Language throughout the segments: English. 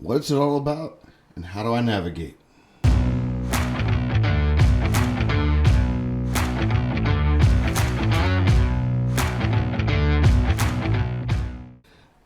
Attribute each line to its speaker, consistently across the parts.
Speaker 1: What's it all about, and how do I navigate?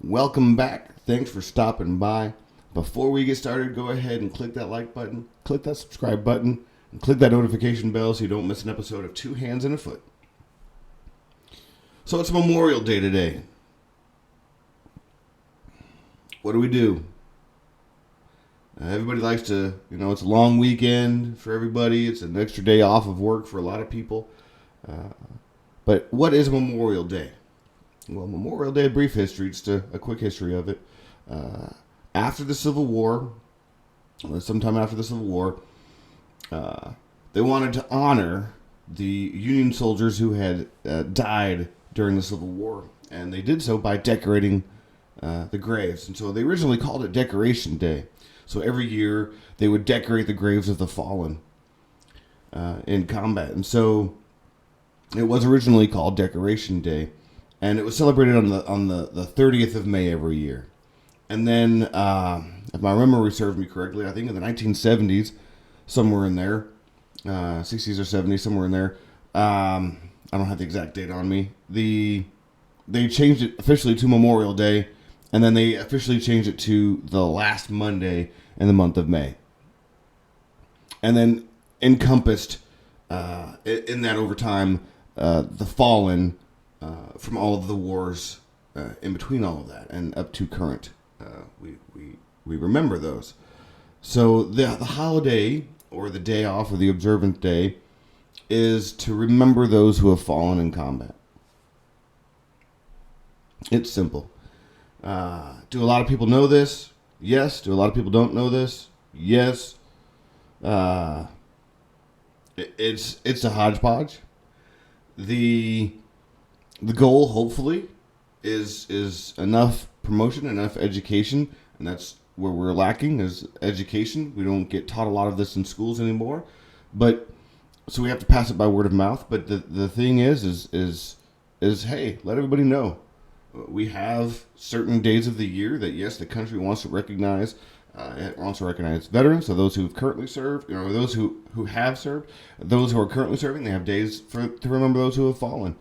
Speaker 1: Welcome back. Thanks for stopping by. Before we get started, go ahead and click that like button, click that subscribe button, and click that notification bell so you don't miss an episode of Two Hands and a Foot. So it's Memorial Day today. What do? Everybody likes to, it's a long weekend for everybody. It's an extra day off of work for a lot of people. But what is Memorial Day? Well, Memorial Day, brief history, just a quick history of it. After the Civil War, sometime after the Civil War, they wanted to honor the Union soldiers who had died during the Civil War. And they did so by decorating the graves. And so they originally called it Decoration Day. So every year they would decorate the graves of the fallen in combat. And so it was originally called Decoration Day. And it was celebrated on the 30th of May every year. And then, if my memory serves me correctly, I think in the 1970s, somewhere in there, 60s or 70s, somewhere in there, I don't have the exact date on me, they changed it officially to Memorial Day. And then they officially changed it to the last Monday in the month of May. And then encompassed in that over time the fallen from all of the wars in between all of that and up to current. We remember those. So the holiday or the day off or the observant day is to remember those who have fallen in combat. It's simple. Do a lot of people know this? Yes. Do a lot of people don't know this? Yes. It's a hodgepodge. The goal, hopefully, is enough promotion, enough education, and that's where we're lacking is education. We don't get taught a lot of this in schools anymore, but so we have to pass it by word of mouth. But the thing is hey, let everybody know. We have certain days of the year that, yes, the country wants to recognize. It wants to recognize veterans, so those who have currently served, those who have served, those who are currently serving. They have days to remember those who have fallen.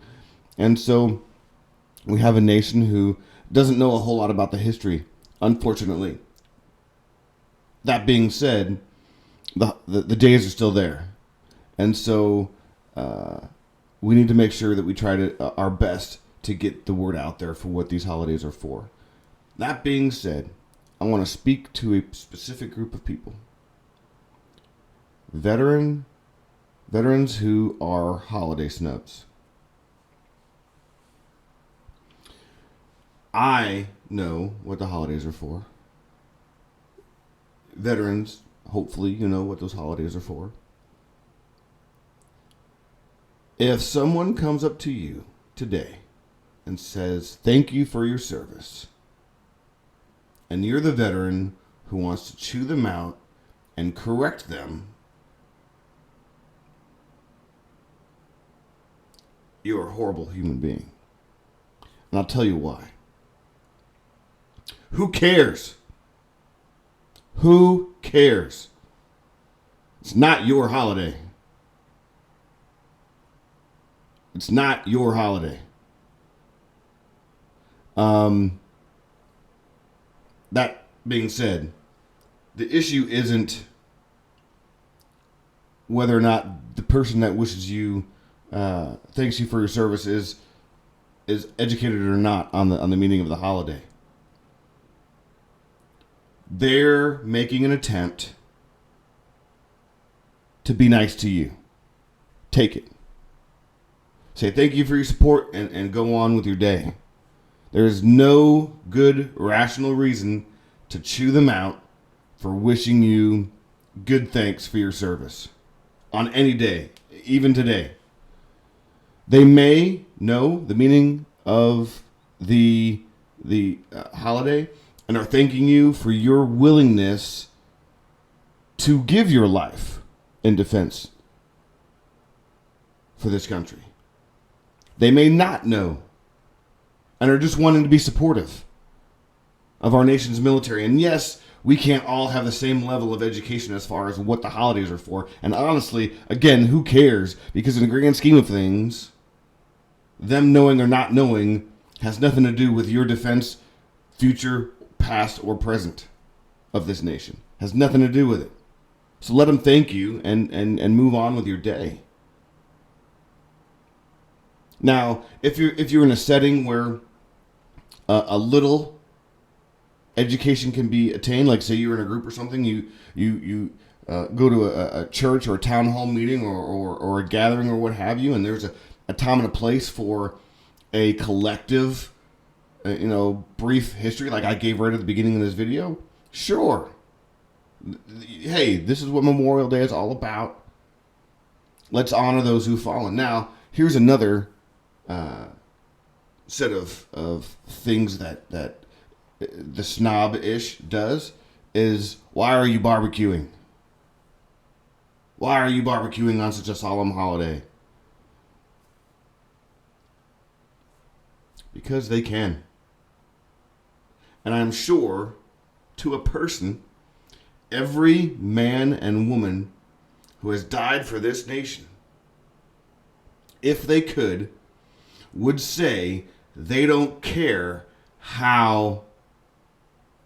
Speaker 1: And so we have a nation who doesn't know a whole lot about the history, unfortunately. That being said, the days are still there. And so we need to make sure that we try our best to get the word out there for what these holidays are for. That being said, I want to speak to a specific group of people. Veterans who are holiday snubs. I know what the holidays are for. Veterans, hopefully, you know what those holidays are for. If someone comes up to you today and says, thank you for your service, and you're the veteran who wants to chew them out and correct them, you're a horrible human being. And I'll tell you why. Who cares? Who cares? It's not your holiday. It's not your holiday. That being said, the issue isn't whether or not the person that wishes you thanks you for your service is educated or not on the meaning of the holiday. They're making an attempt to be nice to you. Take it. Say thank you for your support and go on with your day. There is no good, rational reason to chew them out for wishing you good thanks for your service on any day, even today. They may know the meaning of the holiday and are thanking you for your willingness to give your life in defense for this country. They may not know and are just wanting to be supportive of our nation's military. And yes, we can't all have the same level of education as far as what the holidays are for. And honestly, again, who cares? Because in the grand scheme of things, them knowing or not knowing has nothing to do with your defense, future, past, or present of this nation. Has nothing to do with it. So let them thank you and move on with your day. Now, if you're in a setting where a little education can be attained, like say you're in a group or something, you go to a church or a town hall meeting or a gathering or what have you, and there's a time and a place for a collective, brief history like I gave right at the beginning of this video. Sure. Hey, this is what Memorial Day is all about. Let's honor those who've fallen. Now, here's another set of things that the snob-ish does is, why are you barbecuing? Why are you barbecuing on such a solemn holiday? Because they can. And I'm sure, to a person, every man and woman who has died for this nation, if they could, would say they don't care how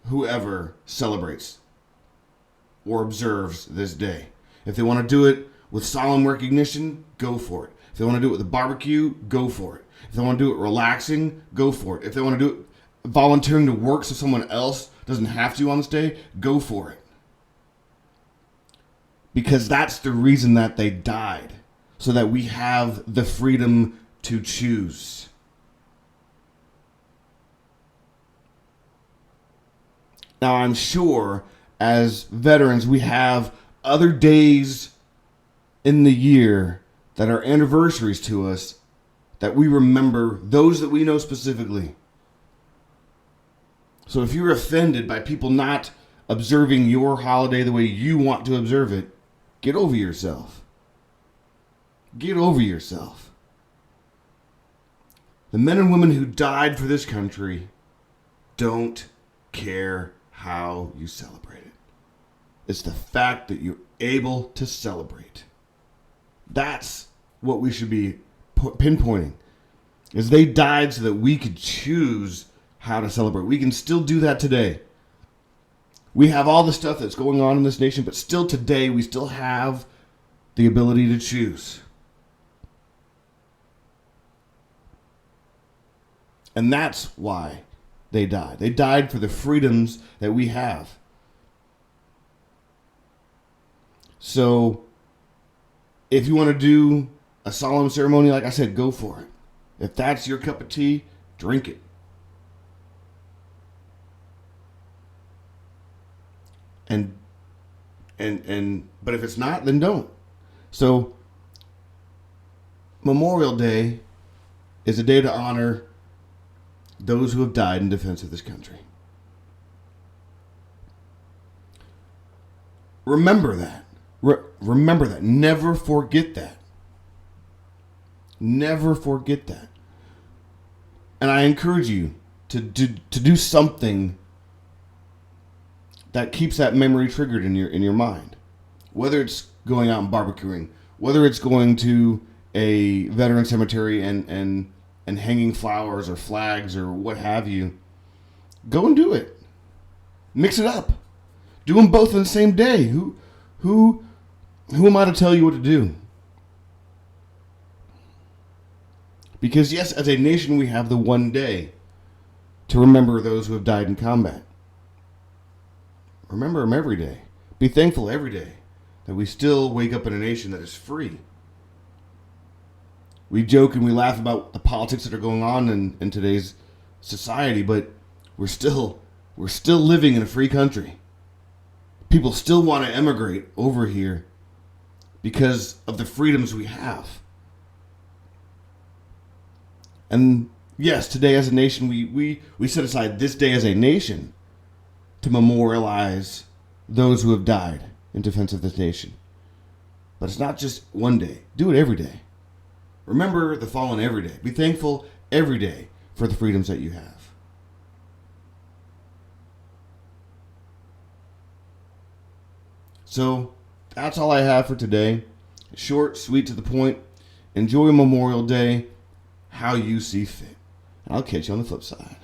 Speaker 1: whoever celebrates or observes this day. If they want to do it with solemn recognition, go for it. If they want to do it with a barbecue, go for it. If they want to do it relaxing, go for it. If they want to do it volunteering to work so someone else doesn't have to on this day, go for it. Because that's the reason that they died. So that we have the freedom to choose. Now, I'm sure as veterans, we have other days in the year that are anniversaries to us that we remember, those that we know specifically. So if you're offended by people not observing your holiday the way you want to observe it, get over yourself. Get over yourself. The men and women who died for this country don't care how you celebrate it. It's the fact that you're able to celebrate. That's what we should be pinpointing. Is they died so that we could choose how to celebrate. We can still do that today. We have all the stuff that's going on in this nation, but still today we still have the ability to choose. And that's why they died. They died for the freedoms that we have. So, if you want to do a solemn ceremony, like I said, go for it. If that's your cup of tea, drink it. But if it's not, then don't. So, Memorial Day is a day to honor those who have died in defense of this country. Remember that. Remember that. Never forget that. Never forget that. And I encourage you to do something that keeps that memory triggered in your mind. Whether it's going out and barbecuing, whether it's going to a veteran cemetery and hanging flowers or flags or what have you, go and do it. Mix it up. Do them both on the same day. Who am I to tell you what to do? Because yes, as a nation, we have the one day to remember those who have died in combat. Remember them every day. Be thankful every day that we still wake up in a nation that is free. We joke and we laugh about the politics that are going on in today's society, but we're still living in a free country. People still want to emigrate over here because of the freedoms we have. And yes, today as a nation, we set aside this day as a nation to memorialize those who have died in defense of this nation. But it's not just one day. Do it every day. Remember the fallen every day. Be thankful every day for the freedoms that you have. So that's all I have for today. Short, sweet, to the point. Enjoy Memorial Day how you see fit. I'll catch you on the flip side.